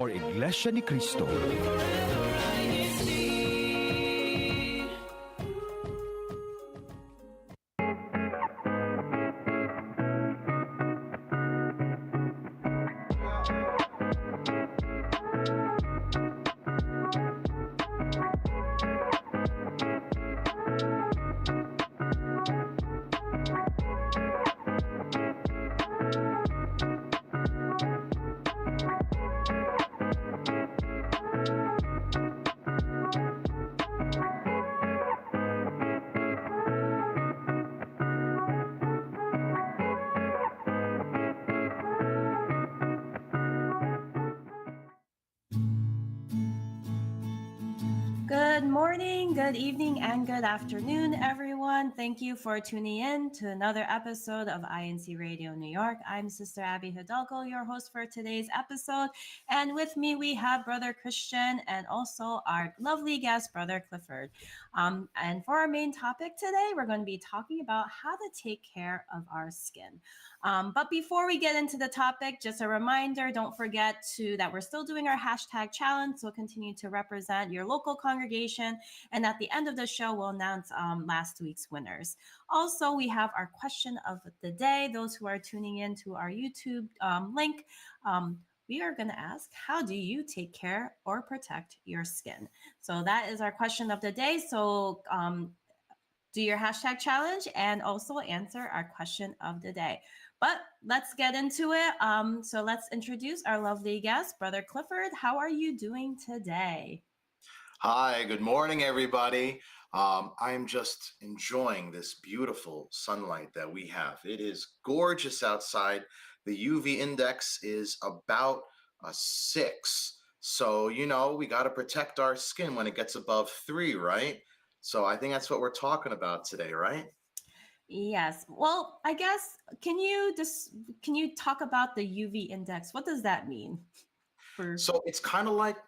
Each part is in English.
or Iglesia ni Cristo. Good morning, good evening, and good afternoon, everyone. Thank you for tuning in to another episode of INCRadio New York. I'm Sister Abby Hidalgo, your host for today's episode. And with me, we have Brother Christian and also our lovely guest, Brother Clifford. And for our main topic today, we're going to be talking about how to take care of our skin. But before we get into the topic, just a reminder, don't forget that we're still doing our hashtag challenge, so continue to represent your local congregation. And at the end of the show, we'll announce last week's winners. Also, we have our question of the day. Those who are tuning in to our YouTube link, we are going to ask, how do you take care or protect your skin? So that is our question of the day. So do your hashtag challenge and also answer our question of the day. But let's get into it. So let's introduce our lovely guest, Brother Clifford. How are you doing today? Hi, good morning, everybody. I'm just enjoying this beautiful sunlight that we have. It is gorgeous outside. The UV index is about 6. So, we got to protect our skin when it gets above 3, right? So I think that's what we're talking about today, right? Yes. Well, I guess, can you talk about the UV index? What does that mean? So it's kind of like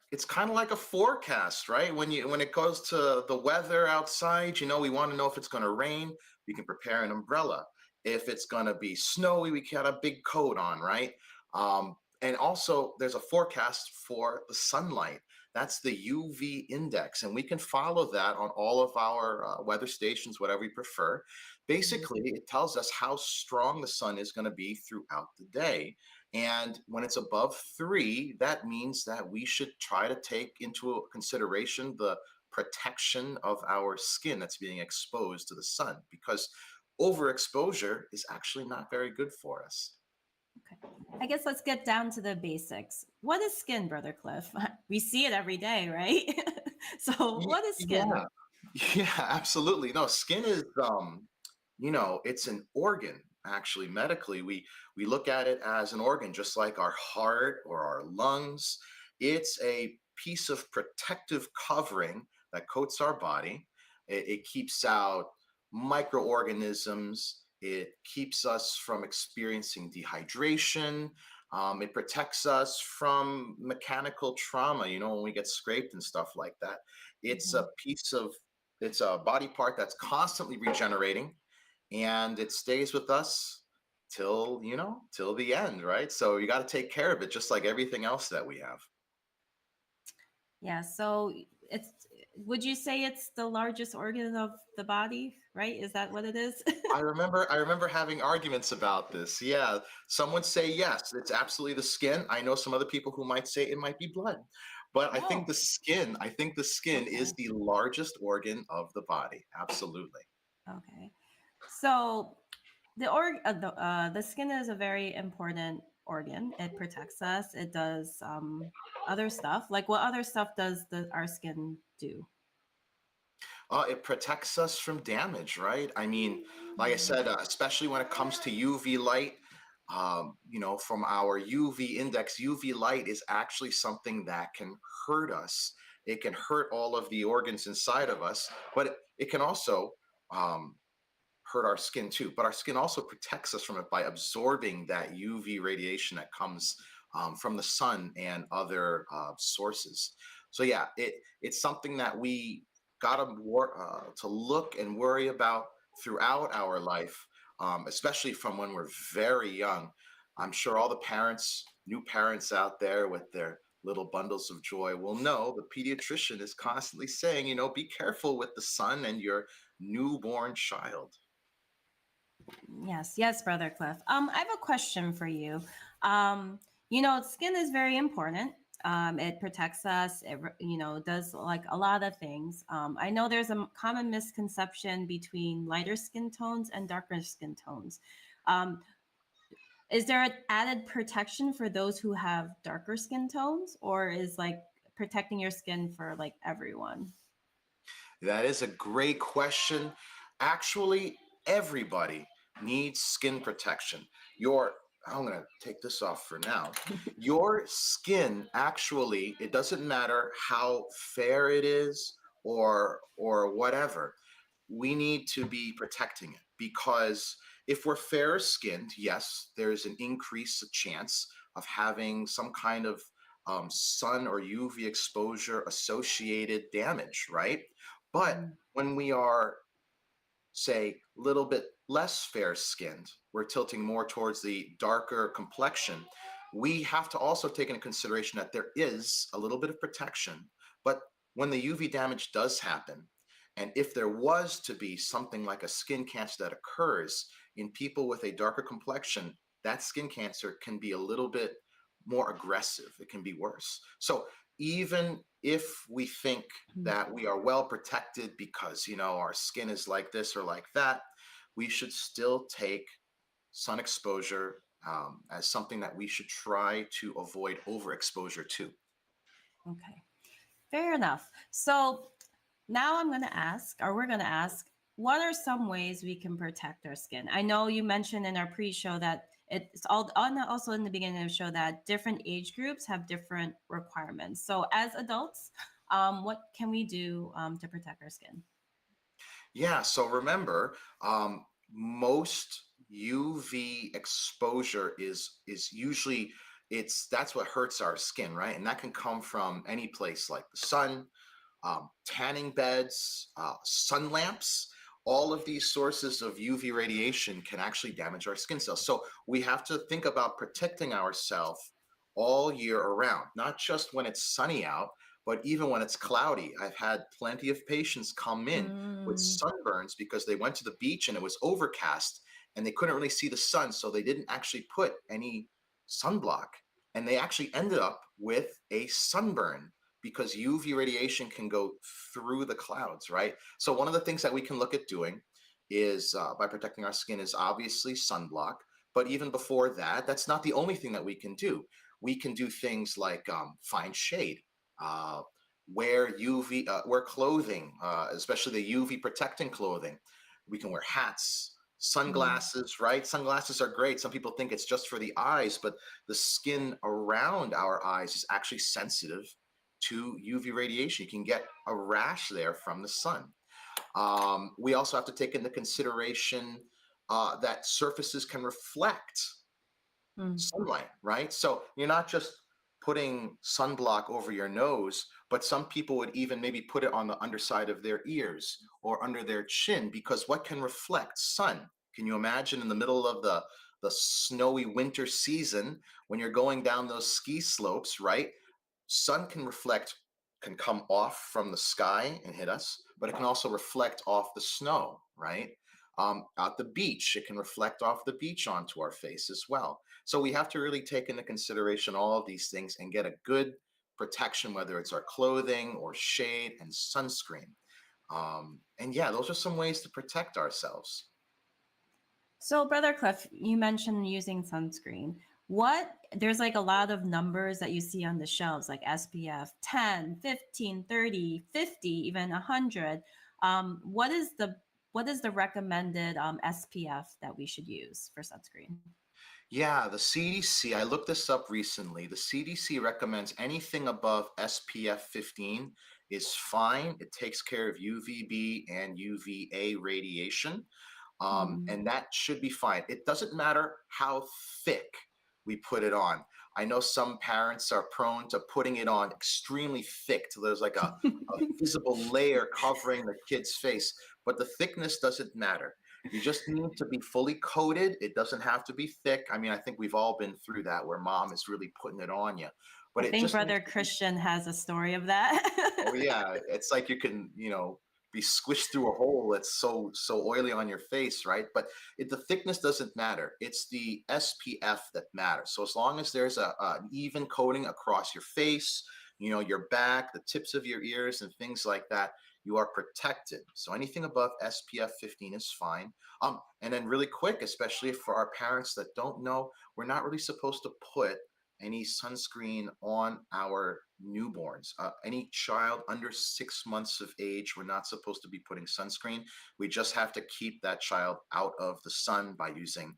a forecast, right? When it goes to the weather outside, we want to know if it's going to rain, we can prepare an umbrella. If it's going to be snowy, we can have a big coat on, right? And also there's a forecast for the sunlight. That's the UV index, and we can follow that on all of our weather stations, whatever we prefer. Basically, it tells us how strong the sun is going to be throughout the day. And when it's above 3, that means that we should try to take into consideration the protection of our skin that's being exposed to the sun, because overexposure is actually not very good for us. Okay. I guess let's get down to the basics. What is skin, Brother Cliff? We see it every day, right? So what is skin? Yeah, absolutely. No, skin is, it's an organ. Actually, medically, we look at it as an organ, just like our heart or our lungs. It's a piece of protective covering that coats our body. It keeps out microorganisms. It keeps us from experiencing dehydration. It protects us from mechanical trauma, when we get scraped and stuff like that. It's it's a body part that's constantly regenerating, and it stays with us till the end, right? So you got to take care of it just like everything else that we have. Yeah, so would you say it's the largest organ of the body, right? Is that what it is? I remember having arguments about this. Yeah, some would say yes, it's absolutely the skin. I know some other people who might say it might be blood. But I think the skin is the largest organ of the body. Absolutely. Okay. So the skin is a very important organ. It protects us. It does other stuff. Like, what other stuff does our skin do? It protects us from damage, right? I mean, like I said, especially when it comes to UV light, from our UV index, UV light is actually something that can hurt us. It can hurt all of the organs inside of us, but it can also hurt our skin too. But our skin also protects us from it by absorbing that UV radiation that comes from the sun and other sources. So yeah, it's something that we got to look and worry about throughout our life, especially from when we're very young. I'm sure all the new parents out there with their little bundles of joy will know the pediatrician is constantly saying, be careful with the sun and your newborn child. Yes, yes, Brother Cliff. I have a question for you. Skin is very important. It protects us. It, does like a lot of things. I know there's a common misconception between lighter skin tones and darker skin tones. Um, is there an added protection for those who have darker skin tones, or is like protecting your skin for like everyone? That is a great question. Actually, everybody needs skin protection. I'm going to take this off for now. Your skin, actually, it doesn't matter how fair it is or whatever. We need to be protecting it, because if we're fair skinned, yes, there's an increased chance of having some kind of sun or UV exposure associated damage, right? But Mm, when we are, say, a little bit less fair skinned, we're tilting more towards the darker complexion, we have to also take into consideration that there is a little bit of protection. But when the UV damage does happen, and if there was to be something like a skin cancer that occurs in people with a darker complexion, that skin cancer can be a little bit more aggressive. It can be worse. So even if we think mm. that we are well protected because our skin is like this or like that, we should still take sun exposure as something that we should try to avoid overexposure to. Okay, fair enough. So now I'm going to ask, or we're going to ask, what are some ways we can protect our skin? I know you mentioned in our pre-show that it's all also in the beginning of the show that different age groups have different requirements. So as adults, what can we do to protect our skin? Yeah, so remember, most UV exposure is usually, that's what hurts our skin, right? And that can come from any place like the sun, tanning beds, sun lamps. All of these sources of UV radiation can actually damage our skin cells. So we have to think about protecting ourselves all year around, not just when it's sunny out, but even when it's cloudy. I've had plenty of patients come in with Mm, sunburns because they went to the beach and it was overcast and they couldn't really see the sun, so they didn't actually put any sunblock, and they actually ended up with a sunburn because UV radiation can go through the clouds, right? So one of the things that we can look at doing is by protecting our skin is obviously sunblock. But even before that, that's not the only thing that we can do. We can do things like find shade, uh, wear clothing, especially the UV protecting clothing. We can wear hats, mm. sunglasses, right? Sunglasses are great. Some people think it's just for the eyes, but the skin around our eyes is actually sensitive to UV radiation. You can get a rash there from the sun. We also have to take into consideration that surfaces can reflect Mm. sunlight, right? So you're not just putting sunblock over your nose, but some people would even maybe put it on the underside of their ears or under their chin, because what can reflect sun? Can you imagine in the middle of the snowy winter season when you're going down those ski slopes, right? Sun can come off from the sky and hit us, but it can also reflect off the snow, right? At the beach, it can reflect off the beach onto our face as well. So we have to really take into consideration all of these things and get a good protection, whether it's our clothing or shade and sunscreen. And yeah, those are some ways to protect ourselves. So, Brother Cliff, you mentioned using sunscreen. What there's like a lot of numbers that you see on the shelves, like SPF 10, 15, 30, 50, even 100. What is the recommended SPF that we should use for sunscreen? Yeah, the CDC, I looked this up recently. The CDC recommends anything above SPF 15 is fine. It takes care of UVB and UVA radiation, Mm, and that should be fine. It doesn't matter how thick we put it on. I know some parents are prone to putting it on extremely thick till there's like a visible layer covering the kid's face, but the thickness doesn't matter. You just need to be fully coated. It doesn't have to be thick. I mean, I think we've all been through that where mom is really putting it on you. I but it think just needs Brother to be. Christian has a story of that. Oh yeah, it's like you can, be squished through a hole that's so oily on your face, right? But the thickness doesn't matter. It's the SPF that matters. So as long as there's an even coating across your face, your back, the tips of your ears, and things like that, you are protected. So anything above SPF 15 is fine. And then really quick, especially for our parents that don't know, we're not really supposed to put any sunscreen on our newborns. Any child under 6 months of age, we're not supposed to be putting sunscreen. We just have to keep that child out of the sun by using,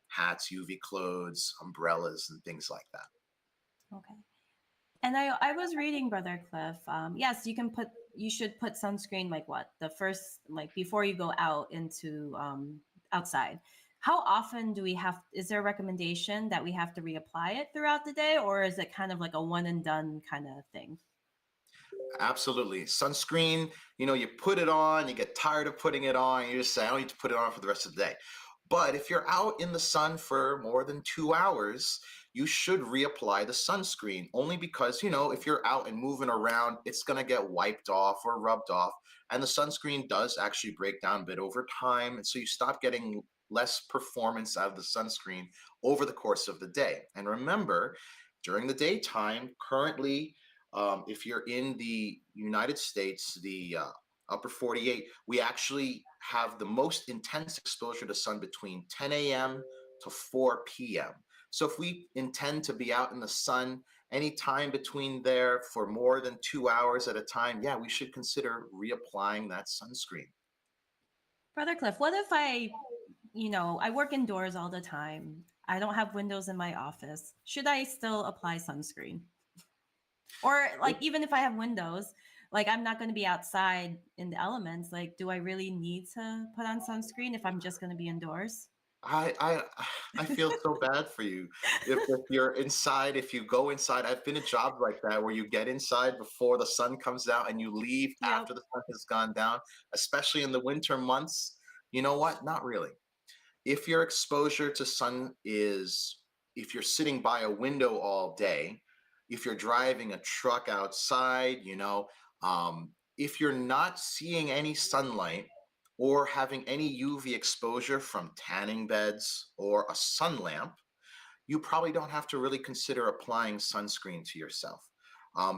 hats, UV clothes, umbrellas, and things like that. Okay. And I was reading, Brother Cliff. Yes, you should put sunscreen like what? The first, like before you go out into outside. How often is there a recommendation that we have to reapply it throughout the day, or is it kind of like a one and done kind of thing? Absolutely. Sunscreen, you put it on, you get tired of putting it on, you just say, I don't need to put it on for the rest of the day. But if you're out in the sun for more than 2 hours, you should reapply the sunscreen only because, if you're out and moving around, it's going to get wiped off or rubbed off. And the sunscreen does actually break down a bit over time. And so you stop getting less performance out of the sunscreen over the course of the day. And remember, during the daytime, currently, if you're in the United States, the upper 48, we actually have the most intense exposure to sun between 10 a.m. to 4 p.m. So if we intend to be out in the sun any time between there for more than 2 hours at a time, yeah, we should consider reapplying that sunscreen. Brother Cliff, what if I work indoors all the time. I don't have windows in my office. Should I still apply sunscreen? Or like even if I have windows, like I'm not going to be outside in the elements, like do I really need to put on sunscreen if I'm just going to be indoors? I I I feel so bad for you. If you're inside, if you go inside, I've been at jobs like that where you get inside before the sun comes out and you leave Yep. after the sun has gone down, especially in the winter months. You know what? Not really. If your exposure to sun is, if you're sitting by a window all day, if you're driving a truck outside, if you're not seeing any sunlight or having any UV exposure from tanning beds or a sun lamp, you probably don't have to really consider applying sunscreen to yourself.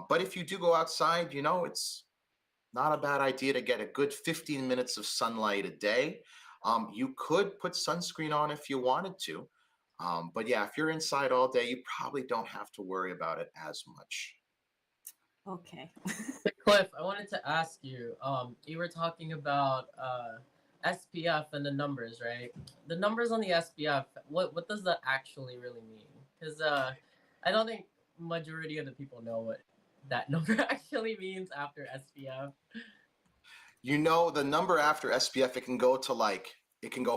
But if you do go outside, it's not a bad idea to get a good 15 minutes of sunlight a day. You could put sunscreen on if you wanted to. But yeah, if you're inside all day, you probably don't have to worry about it as much. Okay. Hey, Cliff, I wanted to ask you. You were talking about SPF and the numbers, right? The numbers on the SPF. What does that actually really mean? Because I don't think majority of the people know what that number actually means after SPF. The number after SPF, it can go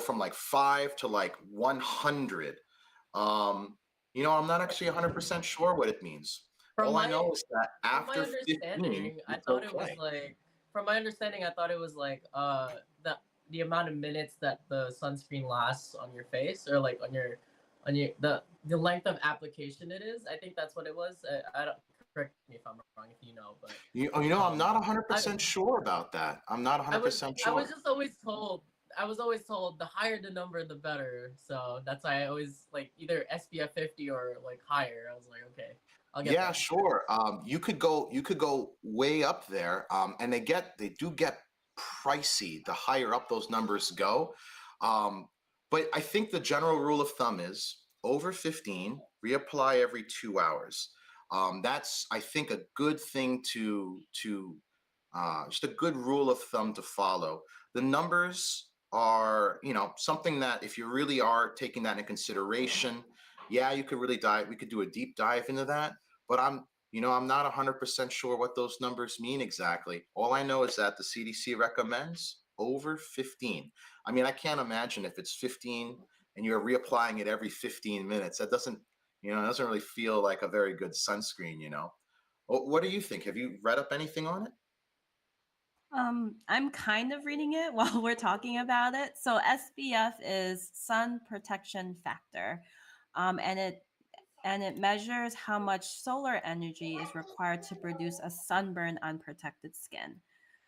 from like 5 to like 100. I'm not actually 100% sure what it means. From All I my know is that from my after 15, understanding, I it's thought it was okay. like from my understanding, I thought it was like the amount of minutes that the sunscreen lasts on your face or like on your the length of application it is. I think that's what it was. I don't correct me if I'm wrong if you know, but I'm not I 100% sure about that. I'm not I was 100% I was sure. just always told I was always told the higher the number the better. So that's why I always like either SPF 50 or like higher. I was like, okay, I'll get Yeah, that. sure. You could go way up there, and they do get pricey the higher up those numbers go. Um, but I think the general rule of thumb is over 15, reapply every 2 hours. That's, I think, a good thing to just a good rule of thumb to follow. The numbers are, something that if you really are taking that into consideration, yeah, you could really dive. We could do a deep dive into that, but I'm not 100% sure what those numbers mean exactly. All I know is that the CDC recommends over 15. I mean, I can't imagine if it's 15 and you're reapplying it every 15 minutes. It doesn't really feel like a very good sunscreen. What do you think? Have you read up anything on it? I'm kind of reading it while we're talking about it. So SPF is sun protection factor. And and it measures how much solar energy is required to produce a sunburn on protected skin.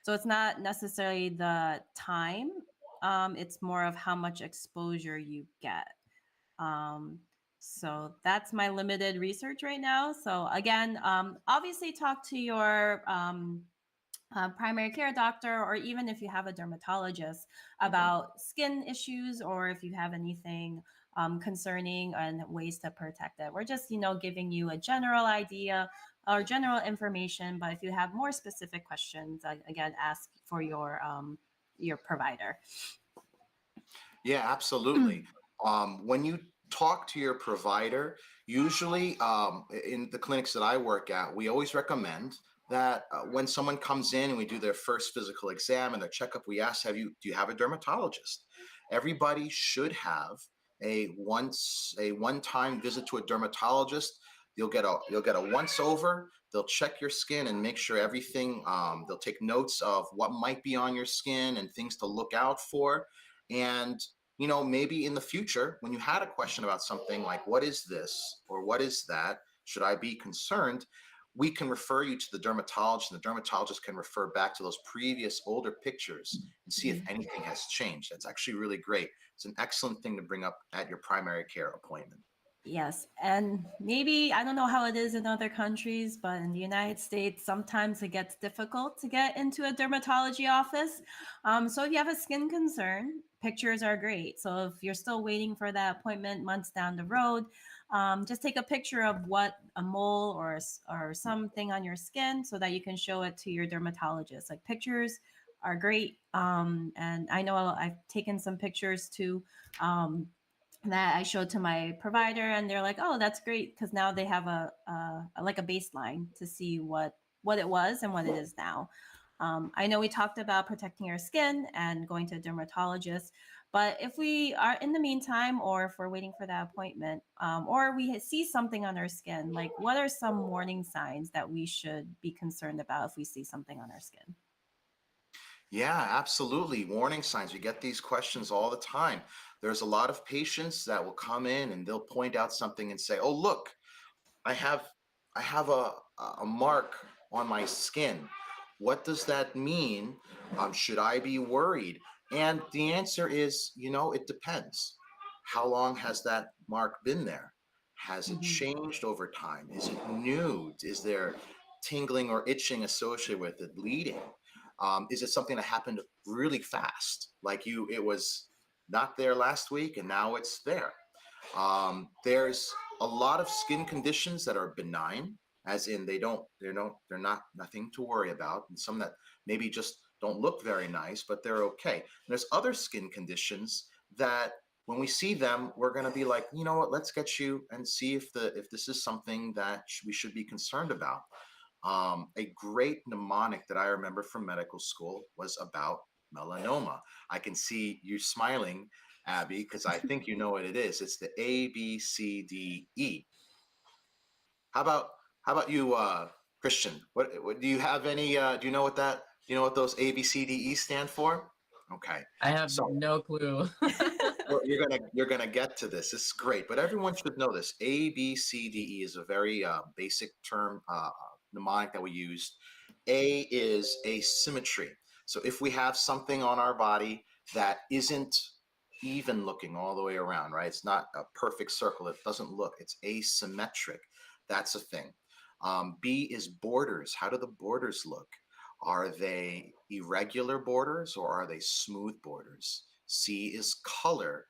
So it's not necessarily the time, it's more of how much exposure you get. Um, so that's my limited research right now. So again, obviously talk to your primary care doctor, or even if you have a dermatologist about skin issues, or if you have anything concerning and ways to protect it. We're just, giving you a general idea or general information. But if you have more specific questions, again, ask for your provider. Yeah, absolutely. When you talk to your provider, usually in the clinics that I work at, we always recommend that when someone comes in and we do their first physical exam and their checkup, we ask, do you have a dermatologist? Everybody should have a one-time visit to a dermatologist. You'll get a once over. They'll check your skin and make sure everything. They'll take notes of what might be on your skin and things to look out for. And maybe in the future, when you had a question about something like, what is this or what is that? Should I be concerned? We can refer you to the dermatologist, and the dermatologist can refer back to those previous older pictures and see if anything has changed. That's actually really great. It's an excellent thing to bring up at your primary care appointment. Yes, and maybe I don't know how it is in other countries, but in the United States, sometimes it gets difficult to get into a dermatology office. So if you have a skin concern, pictures are great. So if you're still waiting for that appointment months down the road, just take a picture of what a mole or something on your skin so that you can show it to your dermatologist. Like pictures are great, and I know I've taken some pictures too. That I showed to my provider, and they're like, "Oh, that's great," because now they have a like a baseline to see what it was and what it is now. I know we talked about protecting our skin and going to a dermatologist, but if we are in the meantime, or if we're waiting for that appointment, or we see something on our skin, like what are some warning signs that we should be concerned about if we see something on our skin? Yeah, absolutely. Warning signs. We get these questions all the time. There's a lot of patients that will come in and they'll point out something and say, "Oh, look, I have I have a mark on my skin. What does that mean? Should I be worried?" And the answer is, it depends. How long has that mark been there? Has it Hmm. changed over time? Is it new? Is there tingling or itching associated with it? Bleeding? Is it something that happened really fast? Like it was not there last week and now it's there. There's a lot of skin conditions that are benign, as in they're not nothing to worry about, and some that maybe just don't look very nice, but they're okay. And there's other skin conditions that when we see them, we're going to be like, you know what, let's get you and see if this is something that we should be concerned about. A great mnemonic that I remember from medical school was about melanoma. I can see you smiling, Abby, because I think you know what it is. It's the ABCDE. How about how about you, Christian? What do you have any? Do you know what that? Do you know what those ABCDE stand for? Okay, I have so no clue. you're gonna get to this. This is great, but everyone should know this. ABCDE is a very basic term mnemonic that we use. A is asymmetry. So if we have something on our body that isn't even looking all the way around, right? It's not a perfect circle. It doesn't look. It's asymmetric. That's a thing. B is borders. How do the borders look? Are they irregular borders or are they smooth borders? C is color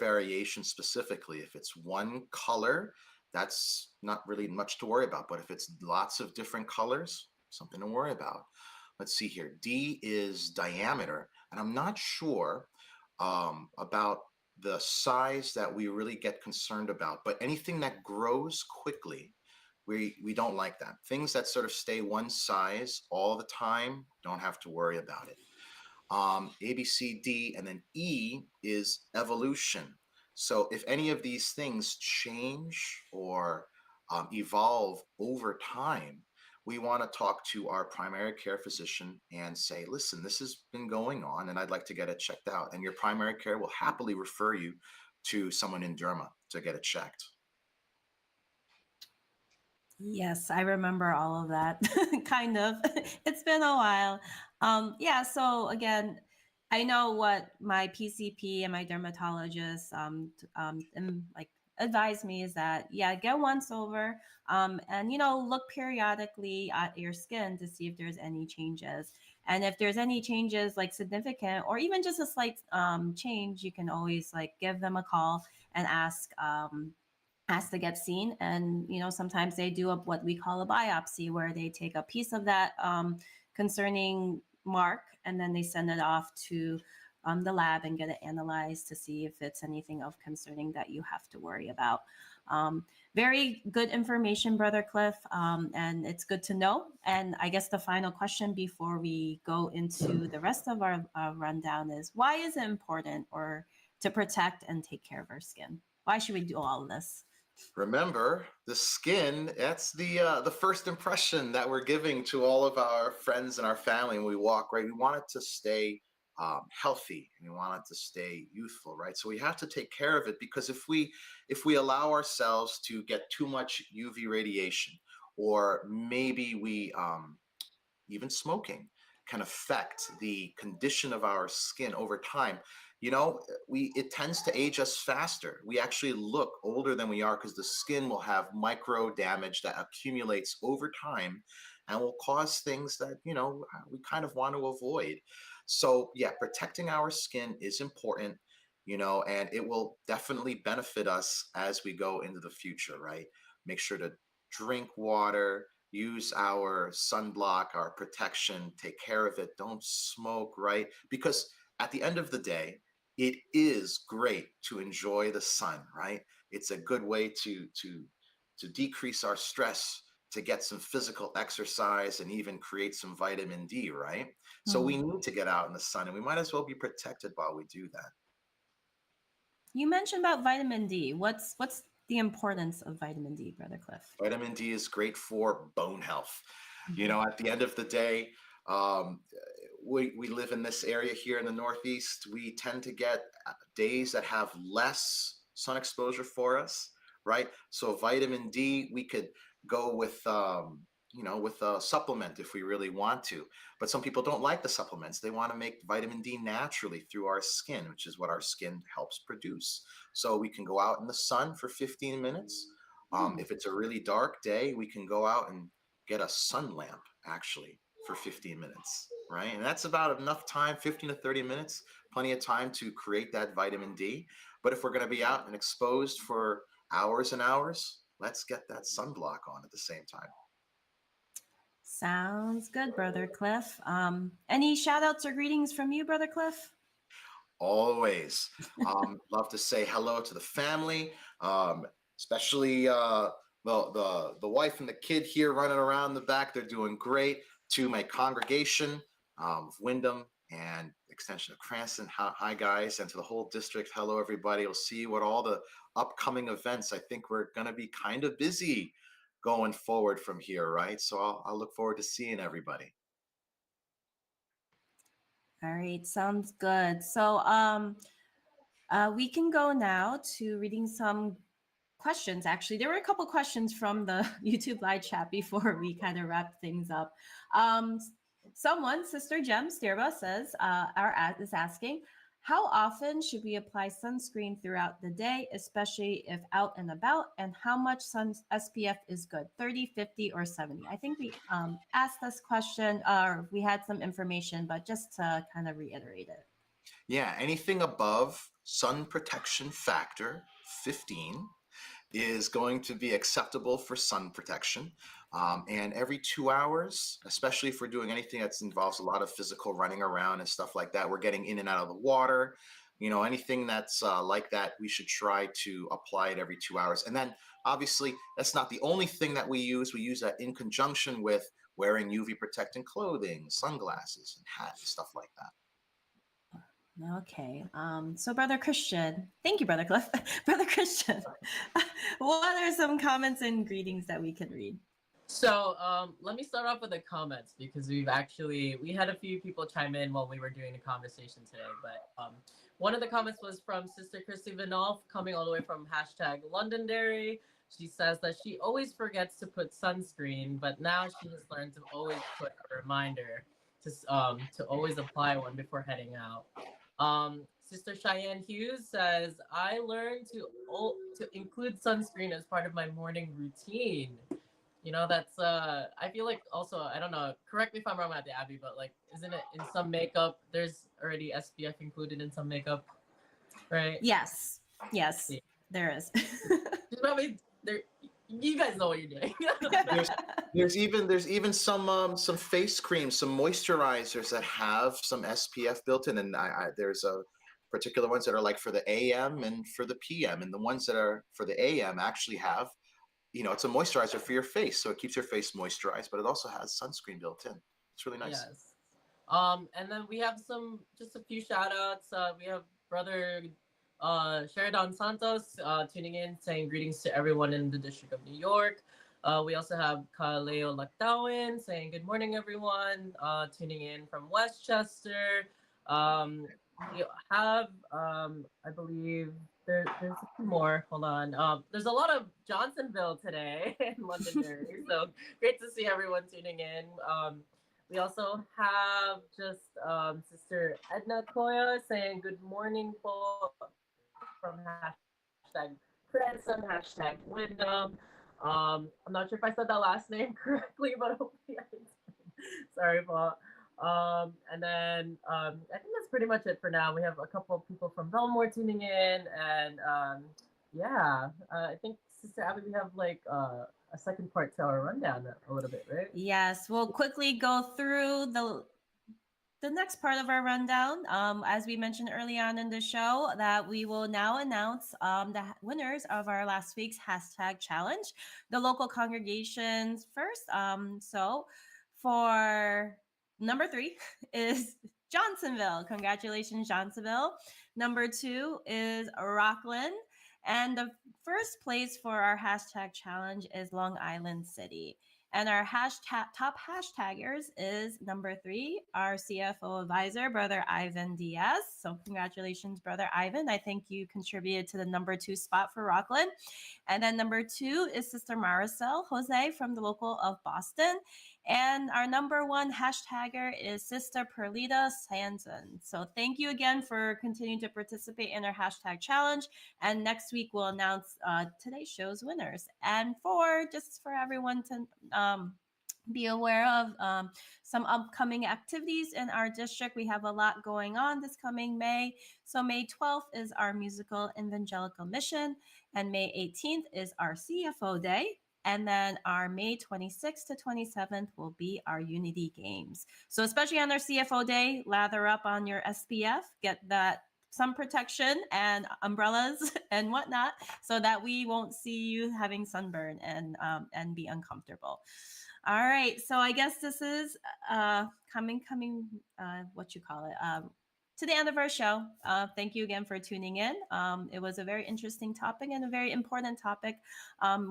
variation specifically. If it's one color, that's not really much to worry about. But if it's lots of different colors, something to worry about. Let's see here. D is diameter. And I'm not sure about the size that we really get concerned about, but anything that grows quickly, we don't like that. Things that sort of stay one size all the time, don't have to worry about it. A, B, C, D, and then E is evolution. So if any of these things change or evolve over time, we want to talk to our primary care physician and say, listen, this has been going on and I'd like to get it checked out. And your primary care will happily refer you to someone in Derma to get it checked. Yes, I remember all of that. Kind of. It's been a while. Yeah, so again, I know what my PCP and my dermatologist like advised me is that yeah, get once over and look periodically at your skin to see if there's any changes. And if there's any changes like significant or even just a slight change, you can always like give them a call and ask to get seen. And sometimes they do what we call a biopsy, where they take a piece of that concerning mark and then they send it off to the lab and get it analyzed to see if it's anything of concerning that you have to worry about. um, Very good information, Brother Cliff, and it's good to know. And I guess the final question before we go into the rest of our rundown is, why is it important or to protect and take care of our skin? Why should we do all of this? Remember, the skin, that's the first impression that we're giving to all of our friends and our family when we walk, right? We want it to stay healthy, and we want it to stay youthful, right? So we have to take care of it, because if we allow ourselves to get too much UV radiation, or maybe we even smoking can affect the condition of our skin over time. We it tends to age us faster. We actually look older than we are, because the skin will have micro damage that accumulates over time and will cause things that we kind of want to avoid. So yeah, protecting our skin is important, and it will definitely benefit us as we go into the future, right? Make sure to drink water, use our sunblock, our protection, take care of it, don't smoke, right? Because at the end of the day, it is great to enjoy the sun, right? It's a good way to decrease our stress, to get some physical exercise, and even create some vitamin D, right? So we Hmm. need to get out in the sun, and we might as well be protected while we do that. You mentioned about vitamin D. What's the importance of vitamin D, Brother Cliff? Vitamin D is great for bone health. Mhm. At the end of the day, um, we live in this area here in the Northeast. We tend to get days that have less sun exposure for us, right? So vitamin D, we could go with a supplement if we really want to. But some people don't like the supplements. They want to make vitamin D naturally through our skin, which is what our skin helps produce. So we can go out in the sun for 15 minutes. Hmm. If it's a really dark day, we can go out and get a sun lamp actually for 15 minutes, right? And that's about enough time, 15 to 30 minutes, plenty of time to create that vitamin D. But if we're going to be out and exposed for hours and hours, let's get that sunblock on at the same time. Sounds good, Brother Cliff. Any shout outs or greetings from you, Brother Cliff? Always. Love to say hello to the family, especially the wife and the kid here running around the back. They're doing great. To my congregation of Wyndham and extension of Cranston, hi guys, and to the whole district, hello everybody. We'll see you at all the upcoming events. I think we're going to be kind of busy going forward from here, right? So I'll look forward to seeing everybody. All right, sounds good. So we can go now to reading some questions. Actually, there were a couple questions from the YouTube live chat before we kind of wrap things up. Um, Someone, Sister Jem Stirba, says, is asking, how often should we apply sunscreen throughout the day, especially if out and about, and how much sun SPF is good, 30, 50, or 70? I think we asked this question, or we had some information, but just to kind of reiterate it. Yeah, anything above sun protection factor 15 is going to be acceptable for sun protection. And every 2 hours, especially if we're doing anything that involves a lot of physical running around and stuff like that, we're getting in and out of the water. Anything that's like that, we should try to apply it every 2 hours. And then obviously, that's not the only thing that we use. We use that in conjunction with wearing UV protecting clothing, sunglasses, and hat, and stuff like that. Okay. So Brother Christian, thank you, Brother Cliff. Brother Christian, what are some comments and greetings that we can read? So let me start off with the comments, because we had a few people chime in while we were doing the conversation today. But one of the comments was from Sister Christy Vinolf, coming all the way from hashtag Londonderry. She says that she always forgets to put sunscreen, but now she has learned to always put a reminder to always apply one before heading out. Sister Cheyenne Hughes says, I learned to include sunscreen as part of my morning routine. You know, that's I feel like also, I don't know, correct me if I'm wrong about the Abby, but like, isn't it in some makeup there's already SPF included in some makeup, right? Yes. Yes, Yeah. there is. She's probably there. You guys know what you're doing. There's there's even some face creams, some moisturizers that have some SPF built in, and there's a particular ones that are like for the AM and for the PM, and the ones that are for the AM actually have, it's a moisturizer for your face, so it keeps your face moisturized, but it also has sunscreen built in. It's really nice. Yes. And then we have just a few shout outs. We have brother Sheridan Santos tuning in, saying greetings to everyone in the District of New York. We also have Kaleo Lactawin saying good morning, everyone, tuning in from Westchester. We have, I believe, there's a few more. Hold on. There's a lot of Johnsonville today in Londonderry, so great to see everyone tuning in. We also have just Sister Edna Koya saying good morning from hashtag Cranston, hashtag Wyndham. I'm not sure if I said that last name correctly, but hopefully I did. Sorry, Paul. And then I think that's pretty much it for now. We have a couple of people from Belmore tuning in, and yeah, I think Sister Abby, we have like a second part to our rundown a little bit, right? Yes, we'll quickly go through the next part of our rundown. As we mentioned early on in the show, that we will now announce the winners of our last week's hashtag challenge, the local congregations first. So for number 3 is Johnsonville. Congratulations, Johnsonville. Number 2 is Rockland. And the first place for our hashtag challenge is Long Island City. And our top hashtaggers is number 3, our CFO advisor, Brother Ivan Diaz. So congratulations, Brother Ivan. I think you contributed to the number 2 spot for Rockland. And then number 2 is Sister Maricel Jose from the local of Boston. And our number 1 hashtagger is Sister Perlita Sanson. So thank you again for continuing to participate in our hashtag challenge. And next week we'll announce today's show's winners. And just for everyone to be aware of some upcoming activities in our district. We have a lot going on this coming May. So May 12th is our musical evangelical mission, and May 18th is our CFO Day. And then our May 26th to 27th will be our Unity Games. So especially on our CFO Day, lather up on your SPF, get that sun protection and umbrellas and whatnot, so that we won't see you having sunburn and be uncomfortable. All right, so I guess this is coming what you call it, to the end of our show. Thank you again for tuning in. It was a very interesting topic and a very important topic.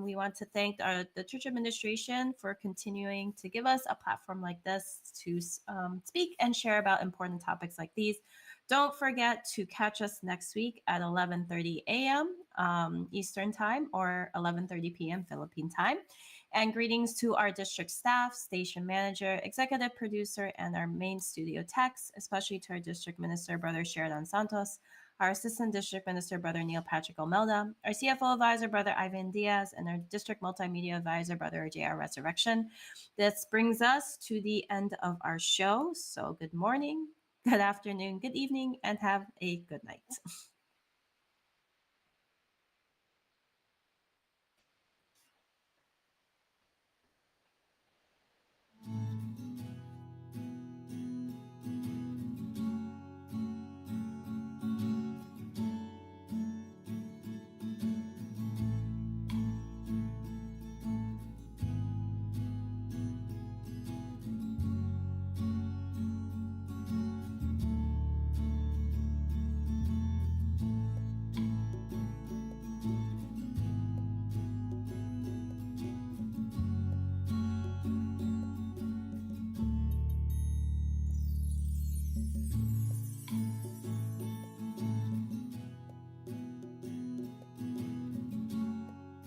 We want to thank the church administration for continuing to give us a platform like this to speak and share about important topics like these. Don't forget to catch us next week at 11:30 a.m. Eastern Time or 11:30 p.m. Philippine Time. And greetings to our district staff, station manager, executive producer, and our main studio techs, especially to our district minister, Brother Sheridan Santos, our assistant district minister, Brother Neil Patrick Omelda, our CFO advisor, Brother Ivan Diaz, and our district multimedia advisor, Brother J.R. Resurrection. This brings us to the end of our show. So good morning, good afternoon, good evening, and have a good night.